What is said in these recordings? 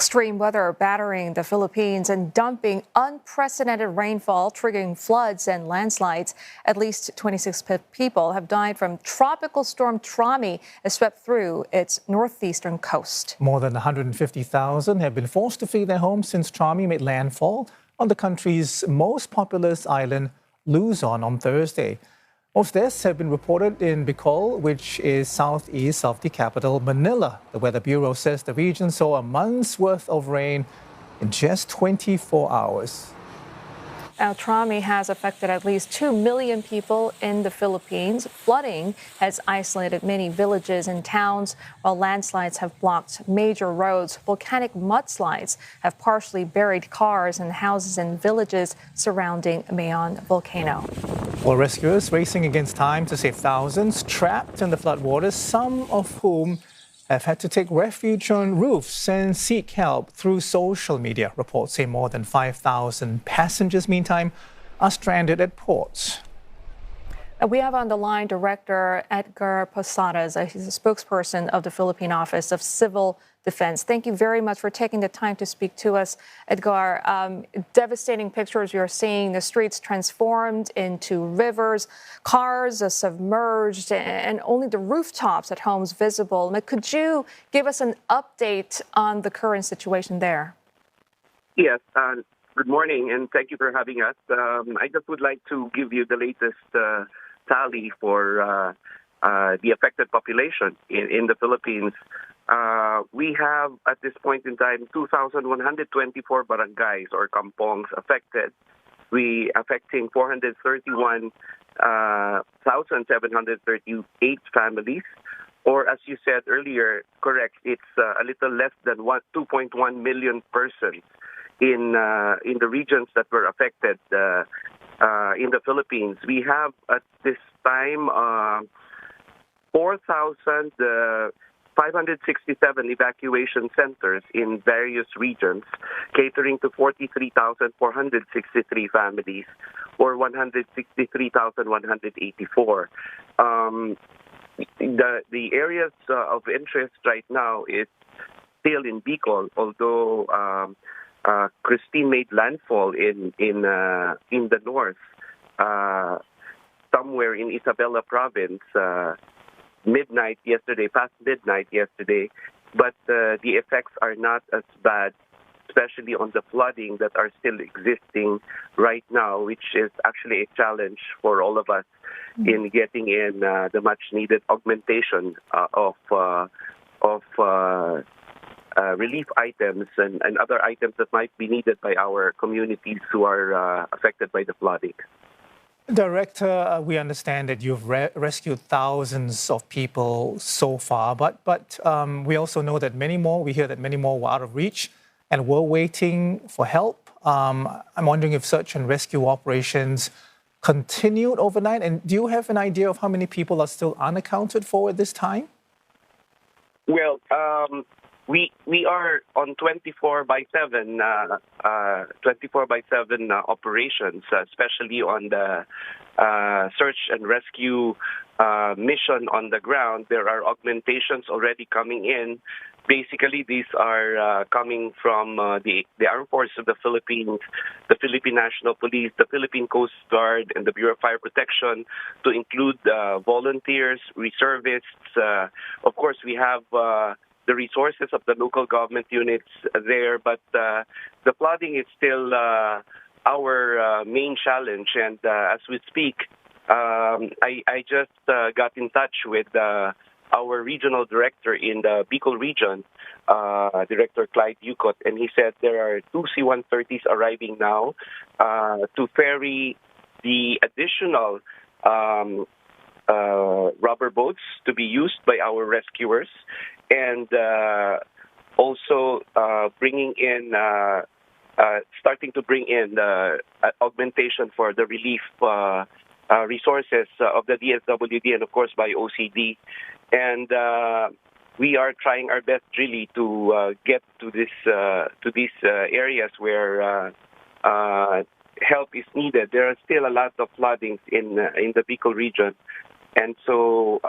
Extreme weather battering the Philippines and dumping unprecedented rainfall, triggering floods and landslides. At least 26 people have died from Tropical Storm Trami as swept through its northeastern coast. More than 150,000 have been forced to flee their homes since Trami made landfall on the country's most populous island, Luzon, on Thursday. Most deaths have been reported in Bicol, which is southeast of the capital, Manila. The Weather Bureau says the region saw a month's worth of rain in just 24 hours. Now, Trami has affected at least 2 million people in the Philippines. Flooding has isolated many villages and towns, while landslides have blocked major roads. Volcanic mudslides have partially buried cars and houses in villages surrounding Mayon volcano. While rescuers racing against time to save thousands trapped in the floodwaters, some of whom have had to take refuge on roofs and seek help through social media. Reports say more than 5,000 passengers, meantime, are stranded at ports. We have on the line Director Edgar Posadas. He's a spokesperson of the Philippine Office of Civil Defense. Thank you very much for taking the time to speak to us, Edgar. Devastating pictures you're seeing, the streets transformed into rivers, cars submerged, and only the rooftops at homes visible. Could you give us an update on the current situation there? Yes. Good morning, and thank you for having us. I just would like to give you the latest tally for the affected population in the Philippines. We have, at this point in time, 2,124 barangays or kampongs affected. We affecting 431,738 families. Or, as you said earlier, correct, it's a little less than 2.1 million persons in the regions that were affected in the Philippines. We have at this time 4,567 evacuation centers in various regions, catering to 43,463 families, or 163,184. The areas of interest right now is still in Bicol, although Christine made landfall in the north, somewhere in Isabela province, past midnight yesterday. But the effects are not as bad, especially on the flooding that are still existing right now, which is actually a challenge for all of us in getting in the much-needed augmentation of relief items and other items that might be needed by our communities who are affected by the flooding. Director, we understand that you've rescued thousands of people so far, but we also know that we hear that many more were out of reach and were waiting for help. I'm wondering if search and rescue operations continued overnight, and do you have an idea of how many people are still unaccounted for at this time? Well, we are on 24/7 operations, especially on the search and rescue mission on the ground. There are augmentations already coming in. Basically, these are coming from the Armed Forces of the Philippines, the Philippine National Police, the Philippine Coast Guard, and the Bureau of Fire Protection, to include volunteers, reservists. Of course, we have the resources of the local government units there, but the flooding is still our main challenge. And as we speak, I just got in touch with our regional director in the Bicol region, Director Clyde Yucot, and he said there are 2 C-130s arriving now to ferry the additional rubber boats to be used by our rescuers, and also starting to bring in augmentation for the relief resources of the DSWD and, of course, by OCD. And we are trying our best really to get to these areas where help is needed. There are still a lot of floodings in the Bicol region, and so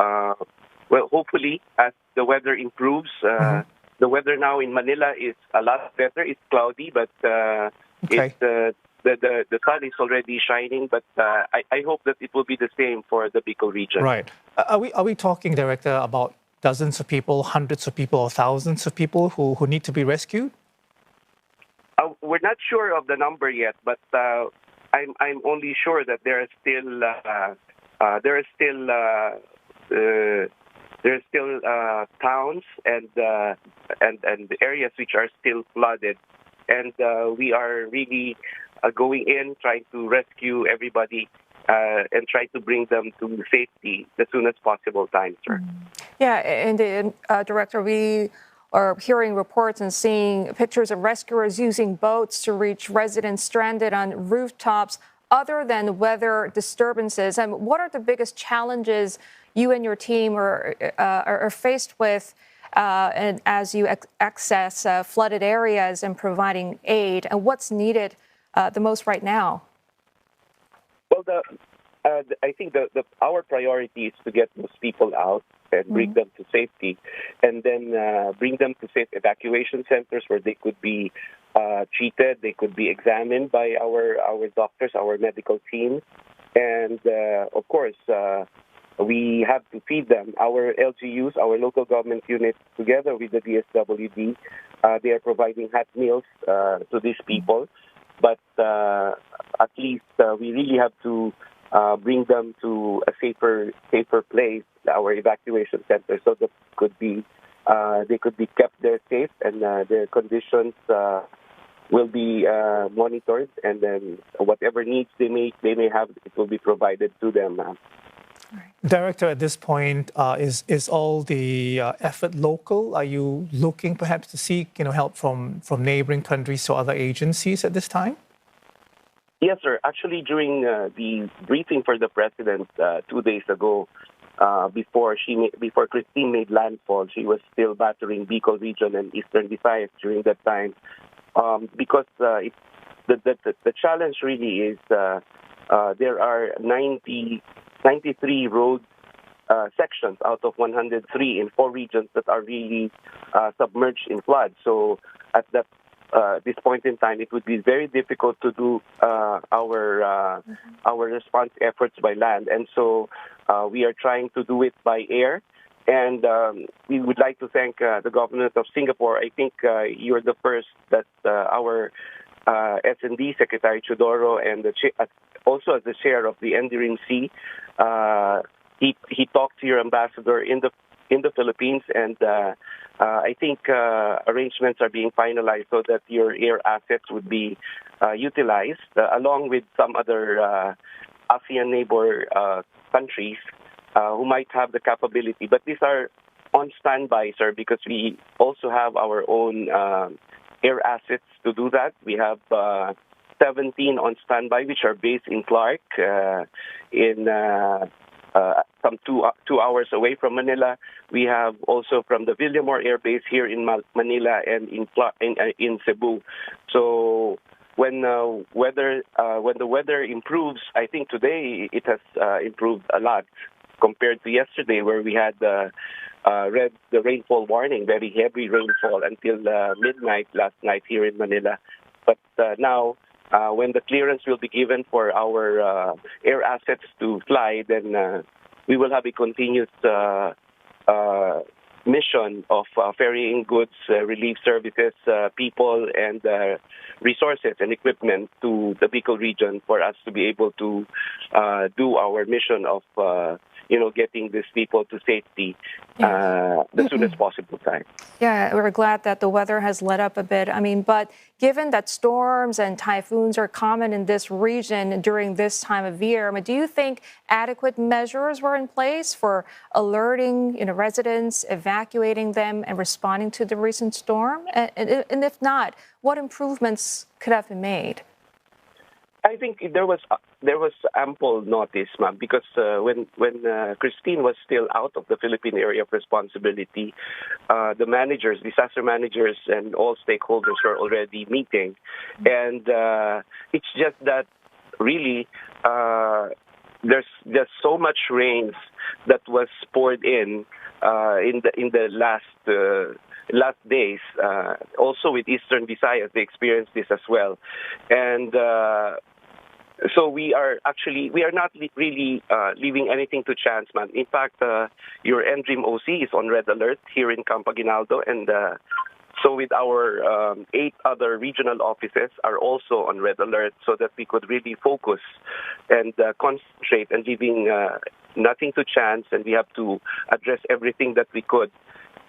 hopefully as the weather improves, the weather now in Manila is a lot better. It's cloudy, but Okay. the sun is already shining. But I hope that it will be the same for the Bicol region. Right. Are we talking, Director, about dozens of people, hundreds of people, or thousands of people who need to be rescued? We're not sure of the number yet, but I'm only sure that there are still towns and areas which are still flooded, and we are really going in trying to rescue everybody and try to bring them to safety as soon as possible time, sir. Yeah, and Director, we are hearing reports and seeing pictures of rescuers using boats to reach residents stranded on rooftops other than weather disturbances. And what are the biggest challenges you and your team are faced with and as you access flooded areas and providing aid? And what's needed the most right now? Well, I think our priority is to get those people out and bring them to safety, and then bring them to safe evacuation centers where they could be treated, they could be examined by our doctors, our medical team, and of course we have to feed them. Our LGUs, our local government units, together with the DSWD, they are providing hot meals to these people, but at least we really have to bring them to a safer place, our evacuation center, so that they could be kept there safe, and their conditions will be monitored, and then whatever needs they may have, it will be provided to them. Director, at this point, is all the effort local? Are you looking perhaps to seek help from neighboring countries or other agencies at this time? Yes, sir. Actually, during the briefing for the president 2 days ago, before Christine made landfall, she was still battering Bicol region and Eastern Visayas during that time, because the challenge really is there are 93 road sections out of 103 in 4 regions that are really submerged in flood. So at this point in time, it would be very difficult to do our response efforts by land, and so we are trying to do it by air. And we would like to thank the government of Singapore. I think you're the first that our S&D Secretary Chodoro, and also as the chair of the Enduring Sea, he talked to your ambassador in the Philippines, and I think arrangements are being finalized so that your air assets would be utilized, along with some other ASEAN neighbor countries who might have the capability. But these are on standby, sir, because we also have our own air assets to do that. We have 17 on standby, which are based in Clark, in some 2 hours away from Manila. We have also from the Villamor Air Base here in Manila and in Cebu. So when the weather improves, I think today it has improved a lot compared to yesterday, where we had the rainfall warning, very heavy rainfall until midnight last night here in Manila. But now, when the clearance will be given for our air assets to fly, then we will have a continuous mission of ferrying goods, relief services, people, and resources and equipment to the Bicol region for us to be able to do our mission of getting these people to safety the soonest possible time. Yeah, we're glad that the weather has let up a bit. I mean, but given that storms and typhoons are common in this region during this time of year, I mean, do you think adequate measures were in place for alerting residents, evacuating them, and responding to the recent storm? And if not, what improvements could have been made? I think there was ample notice, ma'am, because when Christine was still out of the Philippine area of responsibility, the managers, disaster managers, and all stakeholders were already meeting, and it's just that really there's so much rain that was poured in the last last days. Also with Eastern Visayas, they experienced this as well. And so we are not really leaving anything to chance, man. In fact, your NDRIM OC is on red alert here in Campo Aguinaldo, and so with our 8 other regional offices are also on red alert, so that we could really focus and concentrate and leaving nothing to chance, and we have to address everything that we could.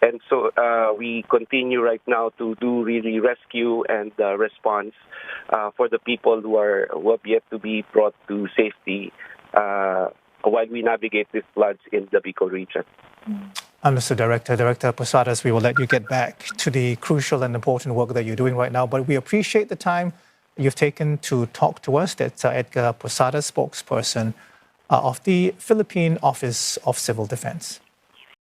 And so we continue right now to do really rescue and response for the people who have yet to be brought to safety while we navigate these floods in the Bicol region. Understood, Director. Director Posadas, we will let you get back to the crucial and important work that you're doing right now, but we appreciate the time you've taken to talk to us. That's Edgar Posadas, spokesperson of the Philippine Office of Civil Defense.